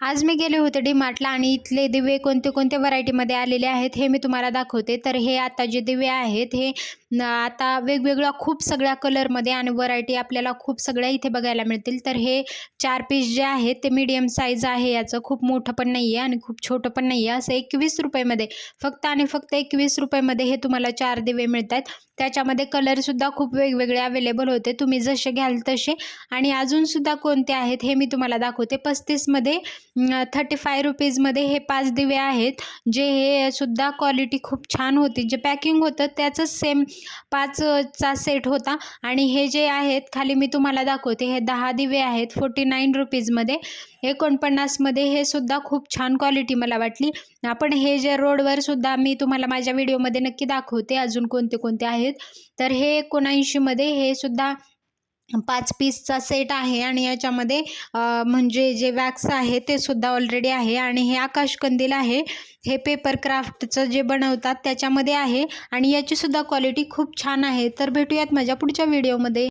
आज मी गेले होते डी-मार्टला आणि इथले दिवे कोणते कोणत्या व्हरायटीमध्ये आलेले आहेत हे मी तुम्हाला दाखवते. तर हे आता जे दिवे आहेत हे आता वेगवेगळ्या खूप सगळ्या कलरमध्ये आणि व्हरायटी आपल्याला खूप सगळ्या इथे बघायला मिळतील. तर हे 4 पीस जे आहेत ते मीडियम साईज आहे, याचं खूप मोठं पण नाही आहे आणि खूप छोटं पण नाही आहे. असं 21 रुपयेमध्ये फक्त आणि फक्त 21 रुपयेमध्ये हे तुम्हाला 4 दिवे मिळतात. त्याच्यामध्ये कलरसुद्धा खूप वेगवेगळे अवेलेबल होते, तुम्ही जसे घ्याल तसे. आणि अजूनसुद्धा कोणते आहेत हे मी तुम्हाला दाखवते. 35मध्ये 35 रुपीजमध्ये हे 5 दिवे आहेत, जे हे सुद्धा क्वालिटी खूप छान होती. जे पॅकिंग होतं त्याचंच सेम 5चा सेट होता. आणि हे जे आहेत खाली मी तुम्हाला दाखवते, हे 10 दिवे आहेत 49 रुपीजमध्ये. 49मध्ये हे सुद्धा खूप छान क्वालिटी मला वाटली. आपण हे जे रोडवर सुद्धा मी तुम्हाला माझ्या व्हिडिओमध्ये नक्की दाखवते अजून कोणते कोणते आहेत. तर हे 79मध्ये हे सुद्धा 5 पीसचा सेट आहे आणि याच्यामध्ये म्हणजे जे वॅक्स आहे ते सुद्धा ऑलरेडी आहे. आणि हे आकाशकंदील आहे, हे पेपर क्राफ्टचं जे बनवतात त्याच्यामध्ये आहे आणि याची सुद्धा क्वालिटी खूप छान आहे. तर भेटूयात माझ्या पुढच्या व्हिडिओमध्ये.